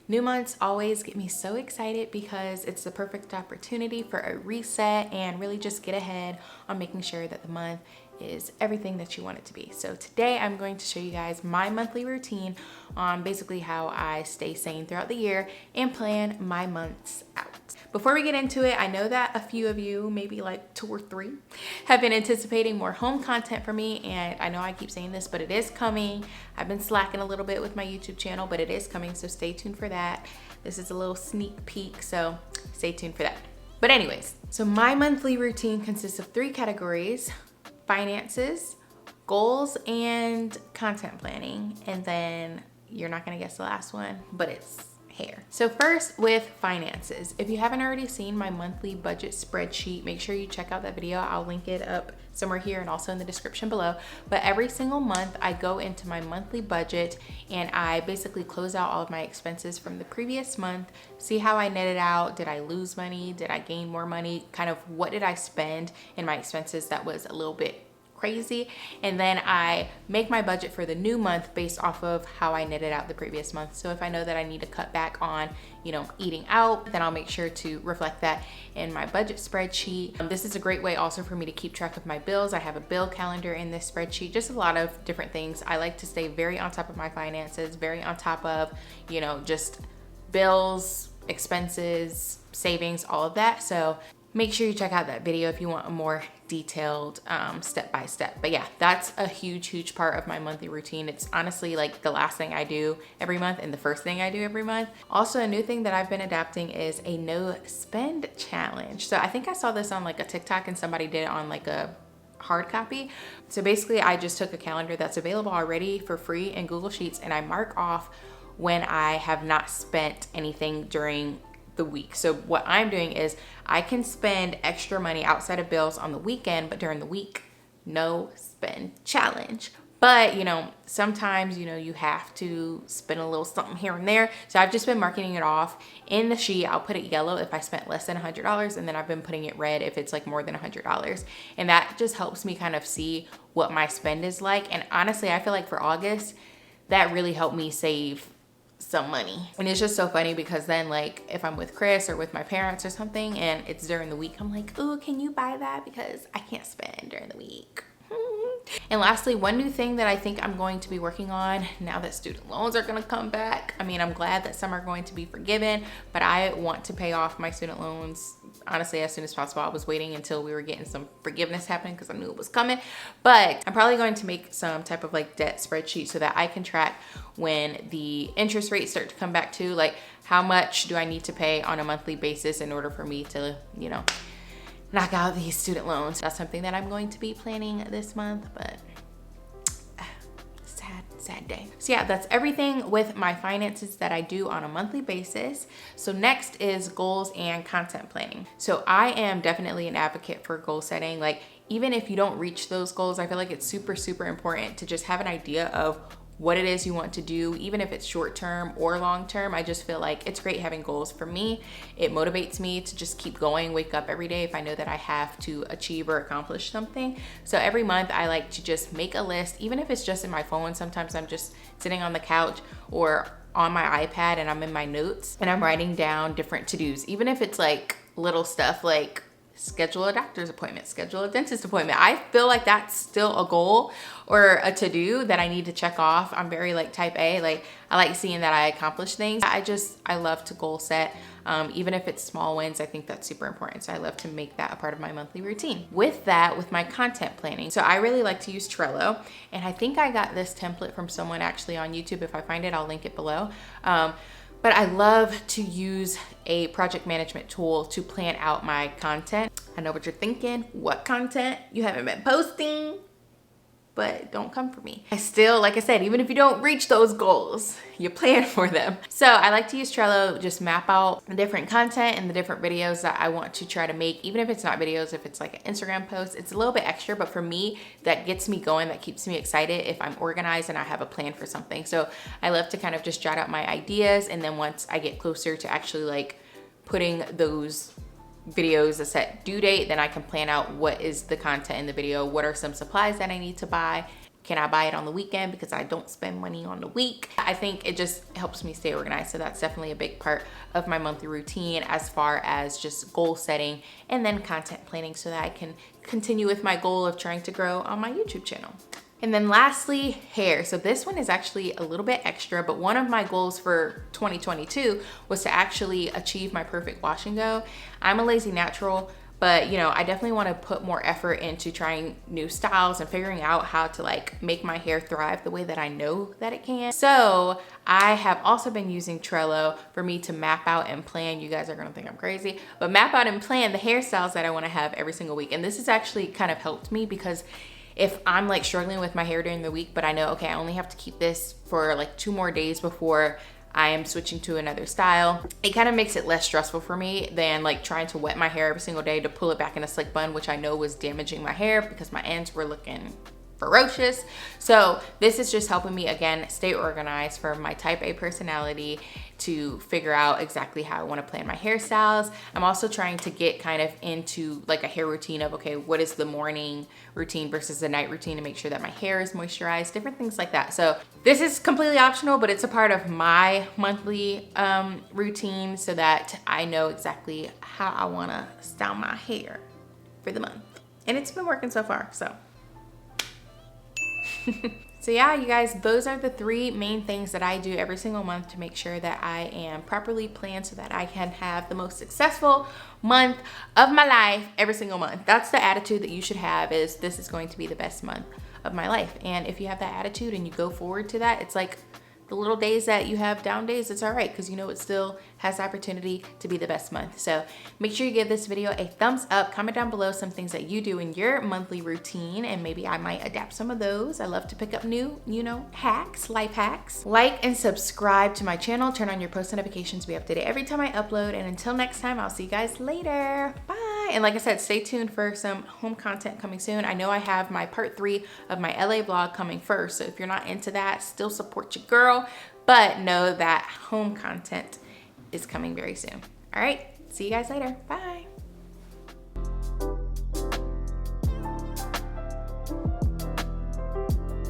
New months always get me so excited because it's the perfect opportunity for a reset and really just get ahead on making sure that the month is everything that you want it to be. So today I'm going to show you guys my monthly routine on basically how I stay sane throughout the year and plan my months out. Before we get into it, I know that a few of you, maybe like 2 or 3, have been anticipating more home content from me, and I know I keep saying this, but it is coming. I've been slacking a little bit with my YouTube channel, but it is coming, so stay tuned for that. This is a little sneak peek, so stay tuned for that. But anyways, so my monthly routine consists of 3 categories: finances, goals, and content planning. And then you're not gonna guess the last one, but it's hair. So first with finances, if you haven't already seen my monthly budget spreadsheet, make sure you check out that video. I'll link it up somewhere here and also in the description below. But every single month I go into my monthly budget and I basically close out all of my expenses from the previous month, see how I netted out. Did I lose money? Did I gain more money? Kind of what did I spend in my expenses that was a little bit crazy, and then I make my budget for the new month based off of how I netted out the previous month. So if I know that I need to cut back on, eating out, then I'll make sure to reflect that in my budget spreadsheet. This is a great way also for me to keep track of my bills. I have a bill calendar in this spreadsheet, just a lot of different things. I like to stay very on top of my finances, very on top of, just bills, expenses, savings, all of that. So make sure you check out that video if you want a more detailed step-by-step. But yeah, that's a huge part of my monthly routine. It's honestly like the last thing I do every month and the first thing I do every month. Also, a new thing that I've been adapting is a no spend challenge. So I think I saw this on like a TikTok and somebody did it on like a hard copy. So basically I just took a calendar that's available already for free in Google Sheets and I mark off when I have not spent anything during the week. So what I'm doing is I can spend extra money outside of bills on the weekend, but during the week, no spend challenge. But sometimes you have to spend a little something here and there. So I've just been marking it off in the sheet. I'll put it yellow if I spent less than $100, and then I've been putting it red if it's like more than $100. And that just helps me kind of see what my spend is like. And honestly, I feel like for August, that really helped me save some money. And it's just so funny because then like if I'm with Chris or with my parents or something and it's during the week, I'm like, oh, can you buy that? Because I can't spend during the week. And lastly, one new thing that I think I'm going to be working on now that student loans are going to come back. I mean, I'm glad that some are going to be forgiven, but I want to pay off my student loans honestly as soon as possible. I was waiting until we were getting some forgiveness happening because I knew it was coming. But I'm probably going to make some type of like debt spreadsheet so that I can track when the interest rates start to come back too. Like how much do I need to pay on a monthly basis in order for me to, knock out these student loans. That's something that I'm going to be planning this month, but sad day. So yeah, that's everything with my finances that I do on a monthly basis. So next is goals and content planning. So I am definitely an advocate for goal setting. Like even if you don't reach those goals, I feel like it's super important to just have an idea of what it is you want to do, even if it's short term or long term. I just feel like it's great having goals. For me, it motivates me to just keep going, wake up every day if I know that I have to achieve or accomplish something. So every month I like to just make a list, even if it's just in my phone. Sometimes I'm just sitting on the couch or on my iPad and I'm in my notes and I'm writing down different to-dos, even if it's like little stuff like schedule a doctor's appointment, schedule a dentist appointment. I feel like that's still a goal or a to-do that I need to check off. I'm very like type A. Like I like seeing that I accomplish things. I love to goal set. Even if it's small wins, I think that's super important. So I love to make that a part of my monthly routine. With that, with my content planning. So I really like to use Trello. And I think I got this template from someone actually on YouTube. If I find it, I'll link it below. But I love to use a project management tool to plan out my content. I know what you're thinking. What content? You haven't been posting, but don't come for me. I still, like I said, even if you don't reach those goals, you plan for them. So I like to use Trello, just map out the different content and the different videos that I want to try to make. Even if it's not videos, if it's like an Instagram post, it's a little bit extra, but for me, that gets me going, that keeps me excited if I'm organized and I have a plan for something. So I love to kind of just jot out my ideas, and then once I get closer to actually like putting those videos a set due date, then I can plan out what is the content in the video, what are some supplies that I need to buy, Can I buy it on the weekend because I don't spend money on the week? I think it just helps me stay organized. So that's definitely a big part of my monthly routine as far as just goal setting and then content planning so that I can continue with my goal of trying to grow on my YouTube channel. And then lastly, hair. So this one is actually a little bit extra, but one of my goals for 2022 was to actually achieve my perfect wash and go. I'm a lazy natural, but you know, I definitely want to put more effort into trying new styles and figuring out how to like make my hair thrive the way that I know that it can. So I have also been using Trello for me to map out and plan. You guys are gonna think I'm crazy, but map out and plan the hairstyles that I want to have every single week. And this has actually kind of helped me because if I'm like struggling with my hair during the week, but I know, okay, I only have to keep this for like 2 more days before I am switching to another style, it kind of makes it less stressful for me than like trying to wet my hair every single day to pull it back in a slick bun, which I know was damaging my hair because my ends were looking ferocious. So this is just helping me, again, stay organized for my type A personality, to figure out exactly how I want to plan my hairstyles. I'm also trying to get kind of into like a hair routine of, okay, what is the morning routine versus the night routine to make sure that my hair is moisturized, different things like that. So this is completely optional, but it's a part of my monthly routine so that I know exactly how I want to style my hair for the month. And it's been working so far, so. So yeah, you guys, those are the 3 main things that I do every single month to make sure that I am properly planned so that I can have the most successful month of my life every single month. That's the attitude that you should have, is this is going to be the best month of my life. And if you have that attitude and you go forward to that, it's like the little days that you have down days, it's all right, because you know it still has the opportunity to be the best month. So make sure you give this video a thumbs up, comment down below some things that you do in your monthly routine, and maybe I might adapt some of those. I love to pick up new, hacks, life hacks. Like and subscribe to my channel, turn on your post notifications to be updated every time I upload, and until next time, I'll see you guys later. Bye. And like I said, stay tuned for some home content coming soon. I know I have my part 3 of my LA vlog coming first, so if you're not into that, still support your girl, but know that home content is coming very soon. All right, see you guys later. Bye.